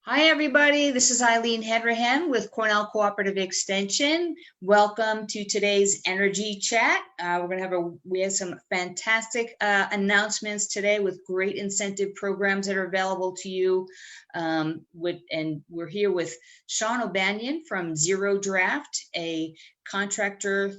Hi, everybody. This is Eileen Hedrahan with Cornell Cooperative Extension. Welcome to today's Energy Chat. We have some fantastic announcements today with great incentive programs that are available to you. And we're here with Sean O'Banion from ZeroDraft, a contractor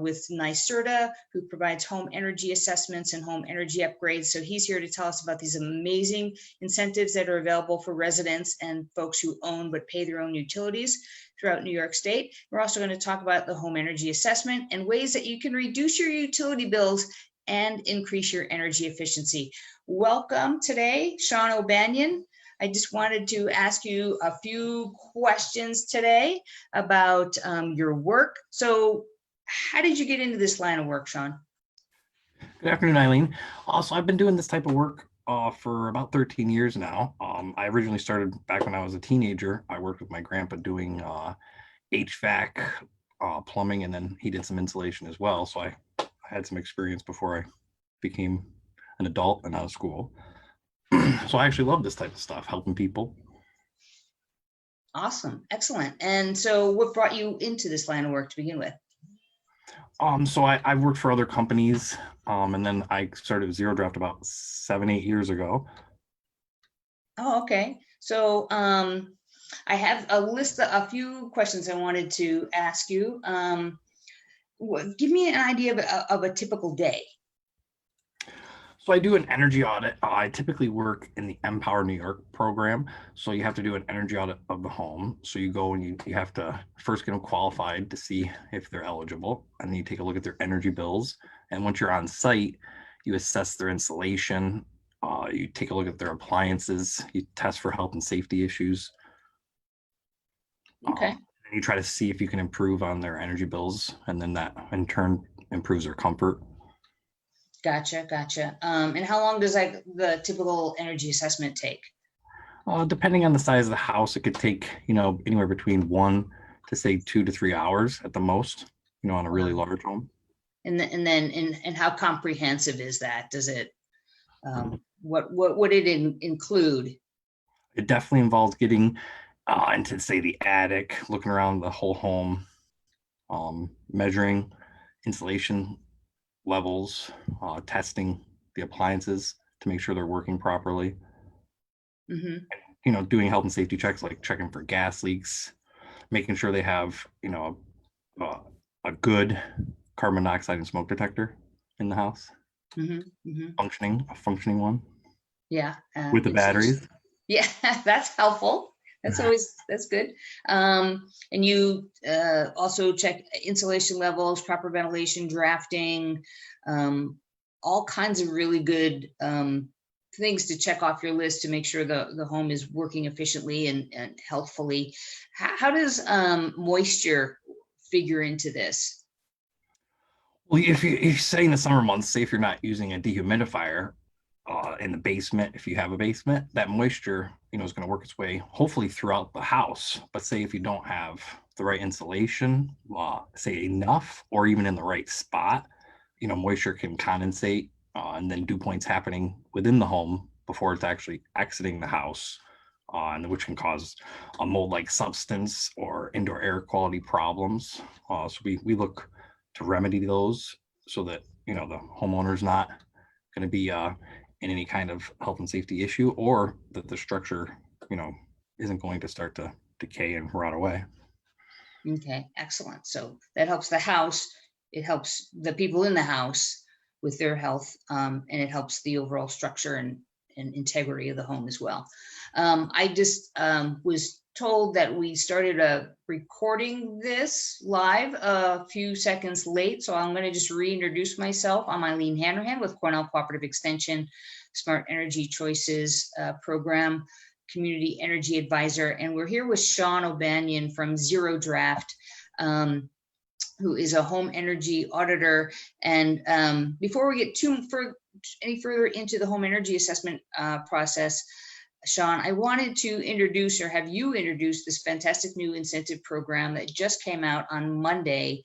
with NYSERDA who provides home energy assessments and home energy upgrades. So he's here to tell us about these amazing incentives that are available for residents and folks who own but pay their own utilities throughout New York State. We're also going to talk about the home energy assessment and ways that you can reduce your utility bills and increase your energy efficiency. Welcome today, Sean O'Banion. I just wanted to ask you a few questions today about your work. So how did you get into this line of work, Sean? Good afternoon, Eileen. So I've been doing this type of work for about 13 years now. I originally started back when I was a teenager. I worked with my grandpa doing HVAC, plumbing, and then he did some insulation as well. So I had some experience before I became an adult and out of school. So I actually love this type of stuff, helping people. Awesome. Excellent. And so what brought you into this line of work to begin with? So I've worked for other companies, and then I started ZeroDraft about 7-8 years ago. Oh, okay. So I have a few questions I wanted to ask you. Give me an idea of a typical day. So I do an energy audit. I typically work in the Empower New York program. So you have to do an energy audit of the home. So you go and you have to first get them qualified to see if they're eligible. And then you take a look at their energy bills. And once you're on site, you assess their installation. You take a look at their appliances. You test for health and safety issues. Okay. And you try to see if you can improve on their energy bills. And then that in turn improves their comfort. Gotcha. And how long does the typical energy assessment take? Depending on the size of the house, it could take, anywhere between 1 to say 2 to 3 hours at the most, on a really large home. And how comprehensive is that? Does it, what would it include? It definitely involves getting into, say, the attic, looking around the whole home, measuring insulation levels, testing the appliances to make sure they're working properly. Mm-hmm. Doing health and safety checks, like checking for gas leaks, making sure they have, a good carbon monoxide and smoke detector in the house. Mm-hmm. Mm-hmm. A functioning one. Yeah. With the batteries. Yeah, that's helpful. That's good. And you also check insulation levels, proper ventilation, drafting, all kinds of really good things to check off your list to make sure the home is working efficiently and healthfully. How does moisture figure into this? Well, if you say in the summer months, say if you're not using a dehumidifier in the basement, if you have a basement, that moisture, is going to work its way hopefully throughout the house. But say if you don't have the right insulation, say enough, or even in the right spot, moisture can condensate and then dew points happening within the home before it's actually exiting the house, and which can cause a mold-like substance or indoor air quality problems. So we look to remedy those so that the homeowner's not going to be in any kind of health and safety issue, or that the structure isn't going to start to decay and rot away. Okay, excellent. So that helps the house. It helps the people in the house with their health, and it helps the overall structure and integrity of the home as well. I just was told that we started recording this live a few seconds late, so I'm going to just reintroduce myself. I'm Eileen Hanrahan with Cornell Cooperative Extension, Smart Energy Choices Program, Community Energy Advisor, and we're here with Sean O'Banion from ZeroDraft, who is a home energy auditor. And before we get any further into the home energy assessment process, Sean, I wanted to introduce, or have you introduce, this fantastic new incentive program that just came out on Monday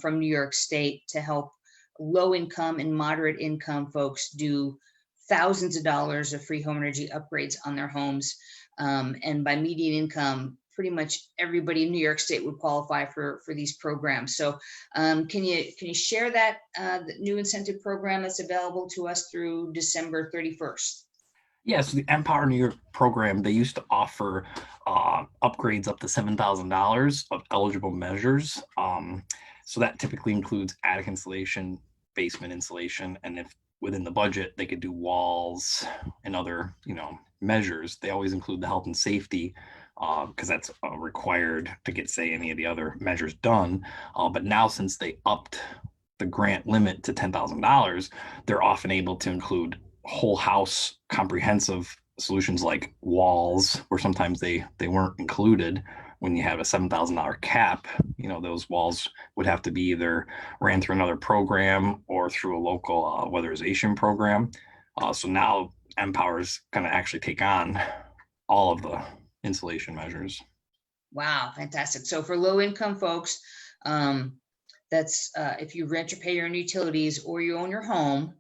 from New York State to help low income and moderate income folks do thousands of dollars of free home energy upgrades on their homes. And by median income, pretty much everybody in New York State would qualify for these programs. So can you share that the new incentive program that's available to us through December 31st? Yes, the Empower New York program, they used to offer upgrades up to $7,000 of eligible measures. So that typically includes attic insulation, basement insulation, and if within the budget they could do walls and other, measures. They always include the health and safety because that's required to get, say, any of the other measures done. But now, since they upped the grant limit to $10,000, they're often able to include whole house comprehensive solutions like walls, where sometimes they weren't included when you have a $7,000 cap. Those walls would have to be either ran through another program or through a local weatherization program. So now Empower's going to actually take on all of the insulation measures. Wow, fantastic. So for low income folks, that's if you rent or pay your own utilities or you own your home,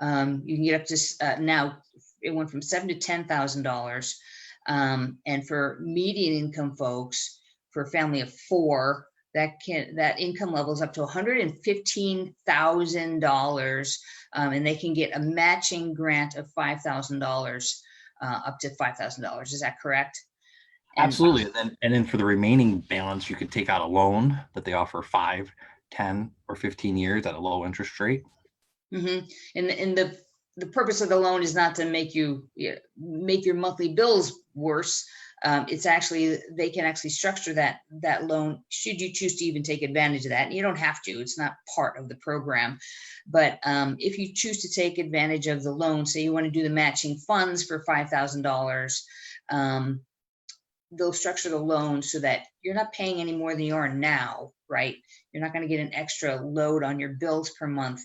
you can get up to now it went from $7,000 to $10,000. And for median income folks, for a family of four, that income level is up to $115,000, and they can get a matching grant of $5,000, up to $5,000. Is that correct? Absolutely. And then for the remaining balance, you could take out a loan that they offer 5, 10, or 15 years at a low interest rate. Mm-hmm. And the purpose of the loan is not to make make your monthly bills worse. It's actually, they can actually structure that loan should you choose to even take advantage of that. And you don't have to, it's not part of the program. But if you choose to take advantage of the loan, say you want to do the matching funds for $5,000, they'll structure the loan so that you're not paying any more than you are now, right? You're not going to get an extra load on your bills per month.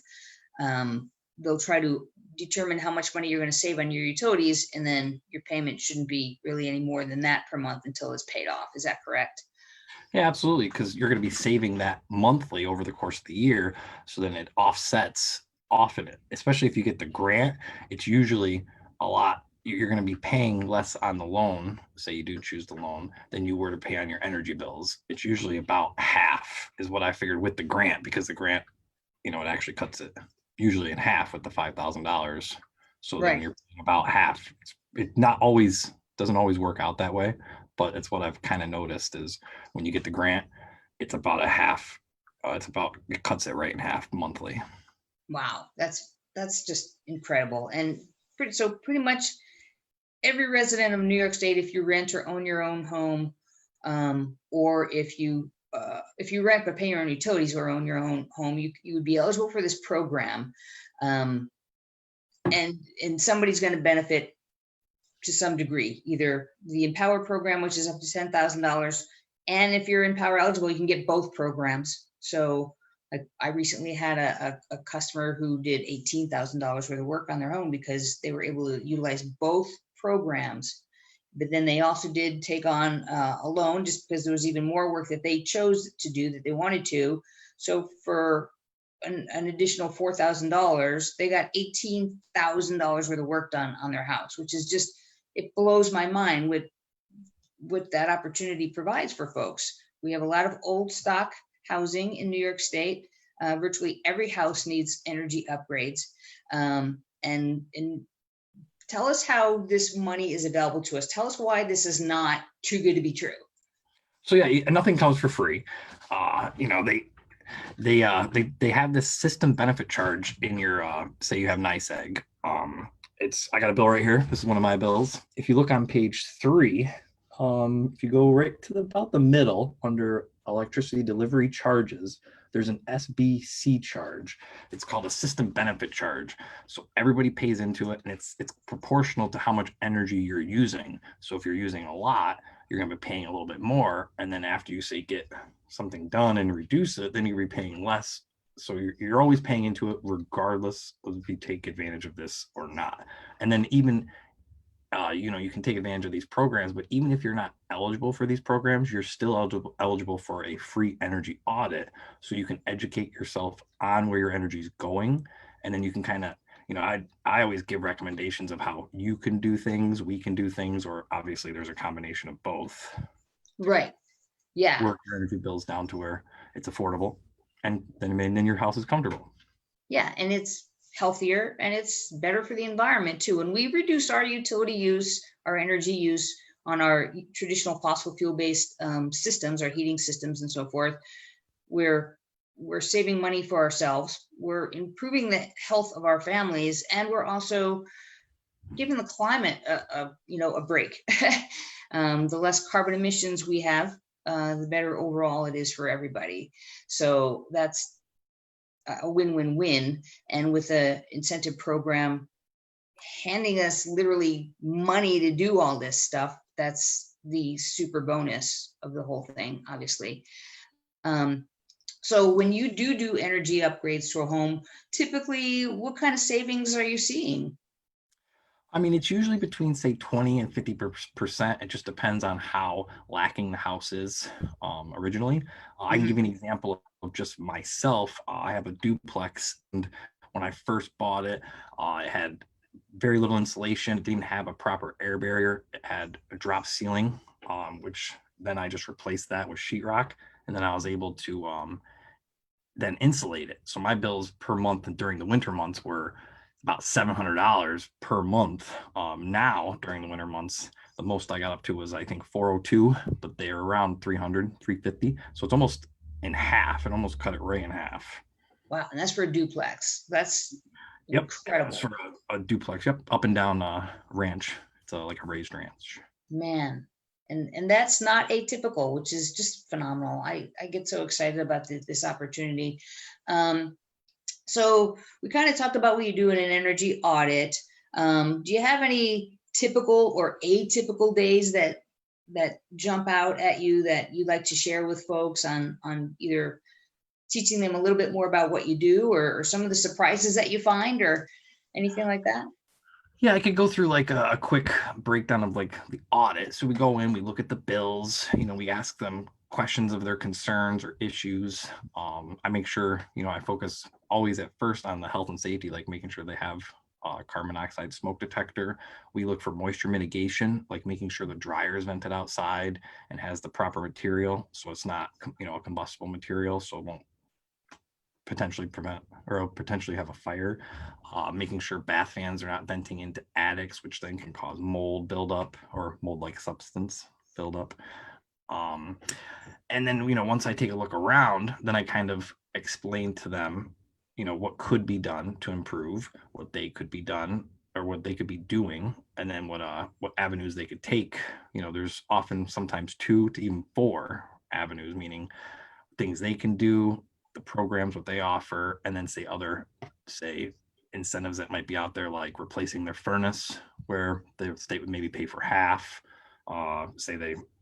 They'll try to determine how much money you're going to save on your utilities, and then your payment shouldn't be really any more than that per month until it's paid off. Is that correct? Yeah, absolutely. Because you're going to be saving that monthly over the course of the year. So then it offsets off of it, especially if you get the grant. It's usually a lot. You're going to be paying less on the loan, say you do choose the loan, than you were to pay on your energy bills. It's usually about half is what I figured with the grant, because the grant, it actually cuts it usually in half with the $5,000. So Right. then you're paying about half. It doesn't always work out that way, but it's what I've kind of noticed is when you get the grant, it's about a half. It cuts it right in half monthly. Wow, that's just incredible. And pretty much every resident of New York State, if you rent or own your own home, or if you rent but pay your own utilities or own your own home, you would be eligible for this program. And somebody's going to benefit to some degree, either the Empower program, which is up to $10,000. And if you're Empower eligible, you can get both programs. So I recently had a customer who did $18,000 worth of work on their home because they were able to utilize both programs. But then they also did take on a loan just because there was even more work that they chose to do that they wanted to. So for an additional $4,000, they got $18,000 worth of work done on their house, which is just, it blows my mind what that opportunity provides for folks. We have a lot of old stock housing in New York State. Virtually every house needs energy upgrades. And tell us how this money is available to us. Tell us why this is not too good to be true. So yeah, nothing comes for free. They have this system benefit charge in your say you have NYSEG. I got a bill right here. This is one of my bills. If you look on page 3, if you go right to about the middle under electricity delivery charges, there's an SBC charge. It's called a system benefit charge. So everybody pays into it, and it's proportional to how much energy you're using. So if you're using a lot, you're going to be paying a little bit more. And then after you say get something done and reduce it, then you're be paying less. So you're always paying into it regardless of if you take advantage of this or not. And then even you can take advantage of these programs, but even if you're not eligible for these programs, you're still eligible for a free energy audit. So you can educate yourself on where your energy is going, and then you can kind of I always give recommendations of how you can do things, we can do things, or obviously there's a combination of both. Right. Yeah. Work your energy bills down to where it's affordable, and then your house is comfortable. Yeah. And it's healthier and it's better for the environment too. And we reduce our utility use, our energy use on our traditional fossil fuel based systems, our heating systems and so forth. We're saving money for ourselves. We're improving the health of our families, and we're also giving the climate a break. The less carbon emissions we have, the better overall it is for everybody. So that's a win-win-win. And with a incentive program handing us literally money to do all this stuff, that's the super bonus of the whole thing, obviously. So when you do energy upgrades to a home, typically what kind of savings are you seeing? I mean, it's usually between say 20 and 50%. It just depends on how lacking the house is originally. I can give you an example of just myself. I have a duplex, and when I first bought it, it had very little insulation. It didn't have a proper air barrier. It had a drop ceiling, which then I just replaced that with sheetrock, and then I was able to then insulate it. So my bills per month during the winter months were about $700 per month. Now during the winter months, the most I got up to was I think 402, but they're around 300, 350. So it's almost in half. It almost cut it right in half. Wow, and that's for a duplex. That's Yep, incredible. it's for a duplex. Yep, up and down ranch. It's like a raised ranch. Man, and that's not atypical, which is just phenomenal. I get so excited about this opportunity. So we kind of talked about what you do in an energy audit. Do you have any typical or atypical days that jump out at you that you'd like to share with folks on either teaching them a little bit more about what you do, or some of the surprises that you find, or anything like that? Yeah, I could go through like a quick breakdown of like the audit. So we go in, we look at the bills, we ask them questions of their concerns or issues. I make sure, I focus always at first on the health and safety, like making sure they have carbon monoxide smoke detector. We look for moisture mitigation, like making sure the dryer is vented outside and has the proper material. So it's not, a combustible material. So it won't potentially prevent or potentially have a fire. Making sure bath fans are not venting into attics, which then can cause mold buildup or mold-like substance buildup. And then, once I take a look around, then I kind of explain to them, what could be done to improve, what they could be done or what they could be doing, and then what avenues they could take. There's often sometimes 2 to even 4 avenues, meaning things they can do, the programs, what they offer, and then say incentives that might be out there, like replacing their furnace, where the state would maybe pay for half. Say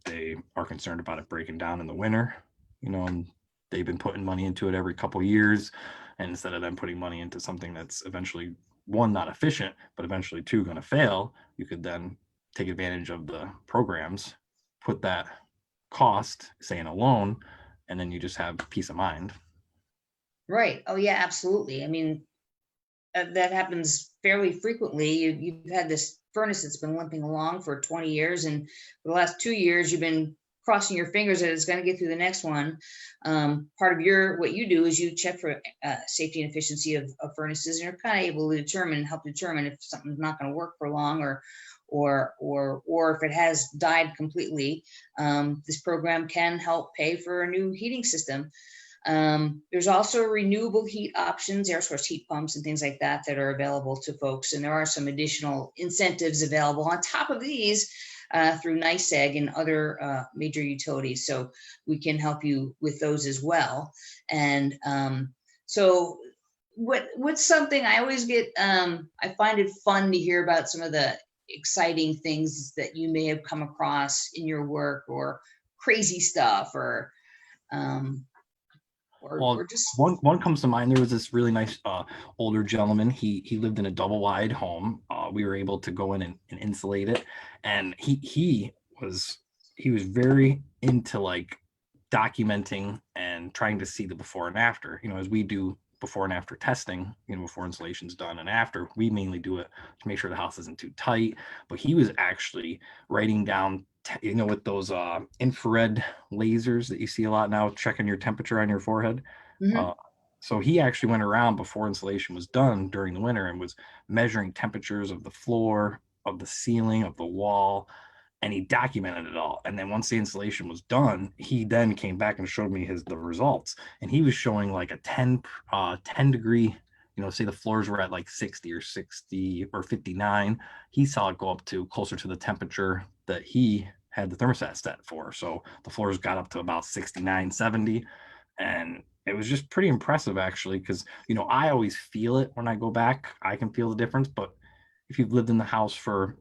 they are concerned about it breaking down in the winter, and they've been putting money into it every couple of years, and instead of them putting money into something that's eventually, 1, not efficient, but eventually 2, going to fail, you could then take advantage of the programs, put that cost, say, in a loan, and then you just have peace of mind. Right. Oh yeah, absolutely. I mean, that happens fairly frequently. You've had this furnace that's been limping along for 20 years, and for the last 2 years, you've been crossing your fingers that it's going to get through the next one. Part of what you do is you check for safety and efficiency of furnaces, and you're kind of able to help determine if something's not going to work for long, or if it has died completely. This program can help pay for a new heating system. There's also renewable heat options, air source heat pumps and things like that are available to folks. And there are some additional incentives available on top of these through NYSEG and other major utilities. So we can help you with those as well. And so what's something I always get, I find it fun to hear about some of the exciting things that you may have come across in your work, or crazy stuff, or just one comes to mind. There was this really nice older gentleman. He lived in a double wide home. We were able to go in and insulate it, and he was very into like documenting and trying to see the before and after. As we do before and after testing, before installation's done and after. We mainly do it to make sure the house isn't too tight. But he was actually writing down, with those infrared lasers that you see a lot now, checking your temperature on your forehead. Mhm. So he actually went around before installation was done during the winter and was measuring temperatures of the floor, of the ceiling, of the wall, and he documented it all. And then once the installation was done, he then came back and showed me the results. And he was showing like a 10 degree, say the floors were at like 60 or 59. He saw it go up to closer to the temperature that he had the thermostat set for. So the floors got up to about 69, 70. And it was just pretty impressive, actually, because, I always feel it when I go back. I can feel the difference. But if you've lived in the house for,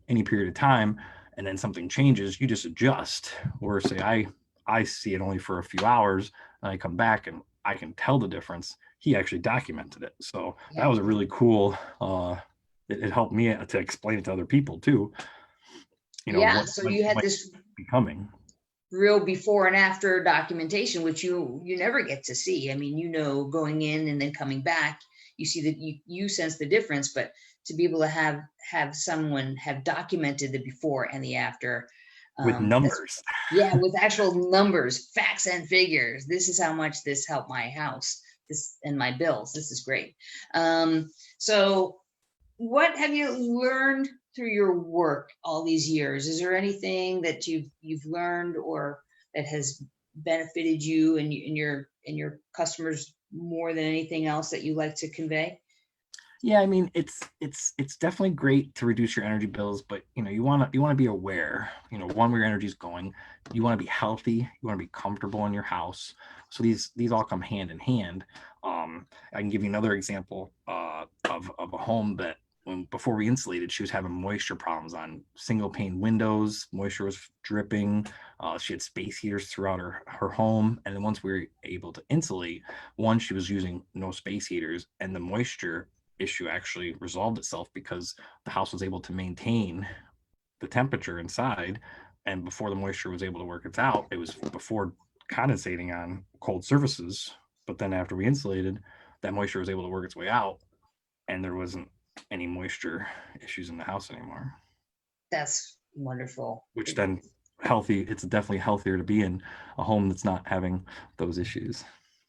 any period of time, and then something changes, you just adjust. Or say I see it only for a few hours, and I come back and I can tell the difference. He actually documented it. So that Yeah. was a really cool, it helped me to explain it to other people too, Yeah. what So might you had this be coming. real before and after documentation, which you never get to see. I mean, going in and then coming back, you see that you sense the difference, but to be able to have someone have documented the before and the after, With that's, numbers. yeah, with actual numbers, facts and figures. This is how much this helped my house, this and my bills. This is great. So what have you learned through your work all these years? Is there anything that you've learned or that has benefited you and your customers more than anything else that you like to convey? Yeah, I mean, it's definitely great to reduce your energy bills, but you want to be aware, one, where your energy is going. You want to be healthy, you want to be comfortable in your house. So these all come hand in hand. I can give you another example of a home that before we insulated, she was having moisture problems on single pane windows. Moisture was dripping. She had space heaters throughout her home, and then once we were able to insulate, one, she was using no space heaters, and the moisture issue actually resolved itself because the house was able to maintain the temperature inside. And before the moisture was able to work its out, it was before condensating on cold surfaces. But then after we insulated, that moisture was able to work its way out, and there wasn't any moisture issues in the house anymore. That's wonderful. Which then it's definitely healthier to be in a home that's not having those issues.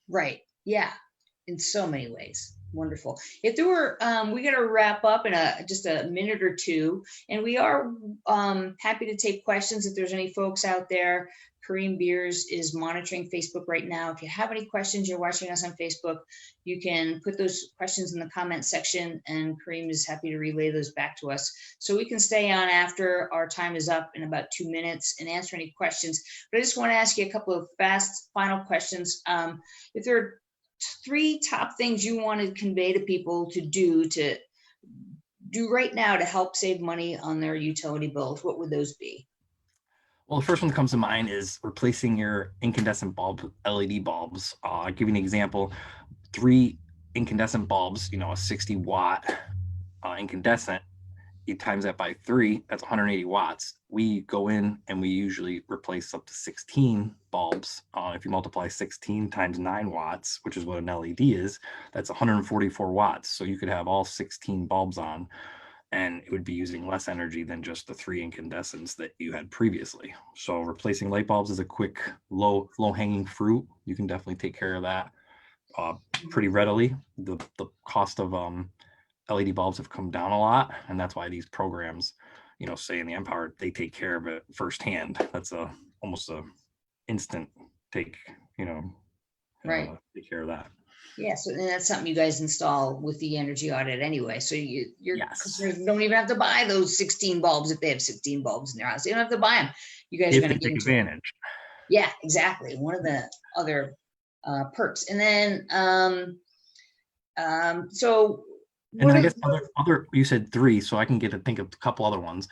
Right. Yeah. In so many ways. Wonderful. If there were, we got to wrap up in just a minute or two, and we are happy to take questions if there's any folks out there. Kareem Beers is monitoring Facebook right now. If you have any questions, you're watching us on Facebook, you can put those questions in the comment section, and Kareem is happy to relay those back to us. So we can stay on after our time is up in about 2 minutes and answer any questions. But I just want to ask you a couple of fast final questions. If there are 3 top things you want to convey to people to do right now to help save money on their utility bills, what would those be? Well, the first one that comes to mind is replacing your incandescent bulb with LED bulbs. I'll give you an example. 3 incandescent bulbs, a 60-watt incandescent, you times that by 3, that's 180 watts. We go in and we usually replace up to 16 bulbs. If you multiply 16 times 9 watts, which is what an LED is, that's 144 watts. So you could have all 16 bulbs on, and it would be using less energy than just the 3 incandescents that you had previously. So replacing light bulbs is a quick, low hanging fruit. You can definitely take care of that pretty readily. The cost of LED bulbs have come down a lot, and that's why these programs, say in the Empower, they take care of it firsthand. That's almost a instant take, Right. take care of that. Yeah, so and that's something you guys install with the energy audit anyway. So your Yes. customers don't even have to buy those 16 bulbs if they have 16 bulbs in their house. They don't have to buy them. You guys are If going they to give take them to them. advantage. Yeah, exactly. One of the other perks. And then so And what I are guess other you said 3, so I can think of a couple other ones.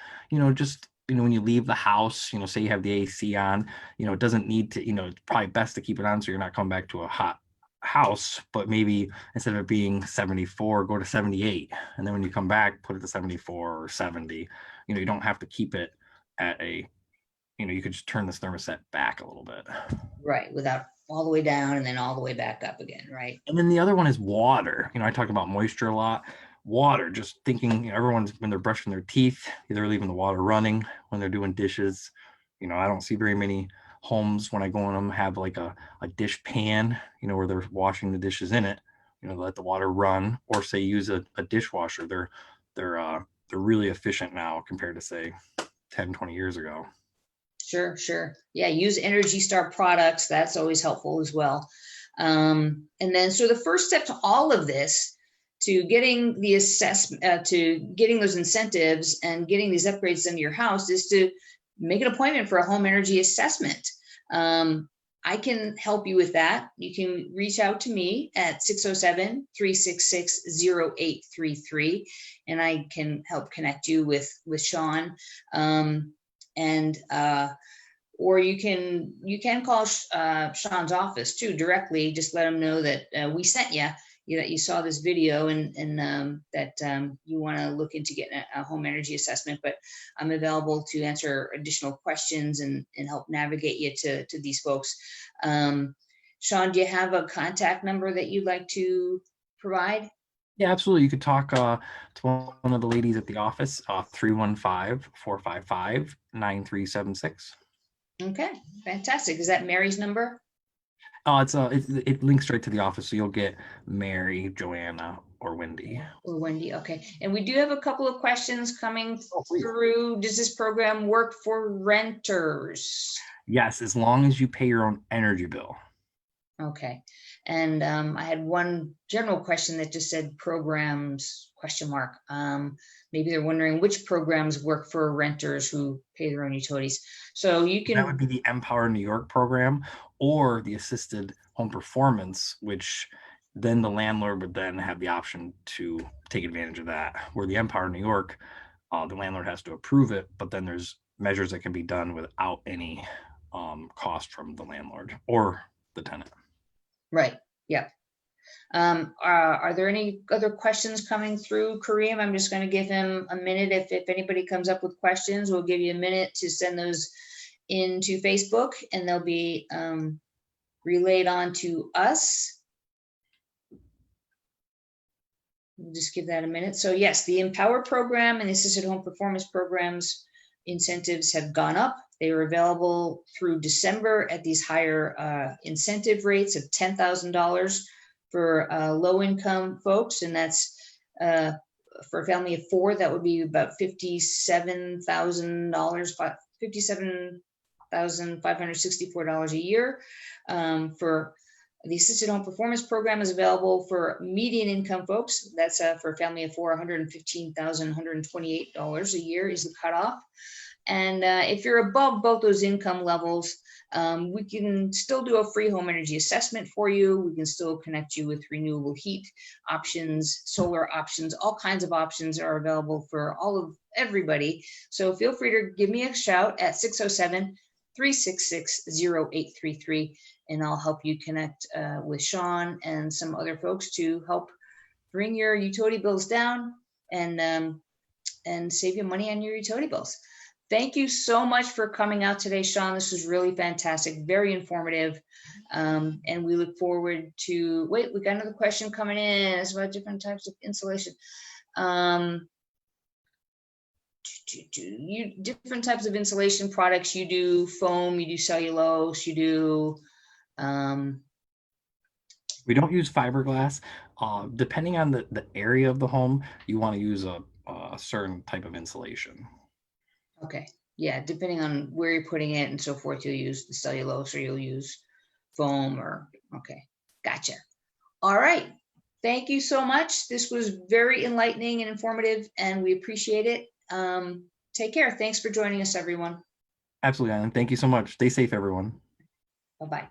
Just when you leave the house, say you have the AC on, it doesn't need to, it's probably best to keep it on so you're not coming back to a hot house, but maybe instead of it being 74, go to 78. And then when you come back, put it to 74 or 70. You don't have to keep it at you could just turn this thermostat back a little bit. right without all the way down and then all the way back up again, right? And then the other one is water. I talk about moisture a lot. Water, just thinking, everyone's, when they're brushing their teeth, they're leaving the water running. When they're doing dishes, I don't see very many homes when I go in them have like a dish pan, where they're washing the dishes in it, let the water run, or say use a dishwasher. They're really efficient now compared to say 10, 20 years ago. Sure. Yeah, use Energy Star products. That's always helpful as well. And then, so the first step to all of this, to getting the assessment, to getting those incentives and getting these upgrades into your house, is to make an appointment for a home energy assessment. I can help you with that. You can reach out to me at 607-366-0833, and I can help connect you with Sean. Or you can call Sean's office too directly. Just let him know that we sent you, that you saw this video, and that you want to look into getting a home energy assessment. But I'm available to answer additional questions and help navigate you to these folks. Sean, do you have a contact number that you'd like to provide? Yeah, absolutely. You could talk to one of the ladies at the office, 315-455-9376. Okay, fantastic. Is that Mary's number? It links right to the office, so you'll get Mary, Joanna, or Wendy. Or Wendy, okay. And we do have a couple of questions coming through. Does this program work for renters? Yes, as long as you pay your own energy bill. Okay. And I had one general question that just said programs, ? Maybe they're wondering which programs work for renters who pay their own utilities. So you can. That would be the Empower New York program, or the assisted home performance, which then the landlord would then have the option to take advantage of that. Where the Empower New York, the landlord has to approve it, but then there's measures that can be done without any cost from the landlord or the tenant. Right. Yeah. Are there any other questions coming through, Kareem? I'm just going to give him a minute. If anybody comes up with questions, we'll give you a minute to send those into Facebook, and they'll be relayed on to us. We'll just give that a minute. So yes, the Empower program and the Assisted Home Performance programs incentives have gone up. They were available through December at these higher incentive rates of $10,000 for low-income folks, and that's for a family of 4. That would be about $57,000, $57,564 a year. For the Assisted Home Performance program is available for median income folks. That's for a family of 4, $115,128 a year is the cutoff. And if you're above both those income levels, we can still do a free home energy assessment for you. We can still connect you with renewable heat options, solar options, all kinds of options are available for everybody. So feel free to give me a shout at 607-366-0833, and I'll help you connect with Sean and some other folks to help bring your utility bills down and save you money on your utility bills. Thank you so much for coming out today, Sean. This was really fantastic, very informative. And we look forward to, we got another question coming in. It's about different types of insulation. Different types of insulation products. You do foam, you do cellulose, you do. We don't use fiberglass. Depending on the area of the home, you want to use a certain type of insulation. Okay. Yeah. Depending on where you're putting it and so forth, you'll use the cellulose or you'll use foam okay. Gotcha. All right. Thank you so much. This was very enlightening and informative, and we appreciate it. Take care. Thanks for joining us, everyone. Absolutely, Alan. Thank you so much. Stay safe, everyone. Bye-bye.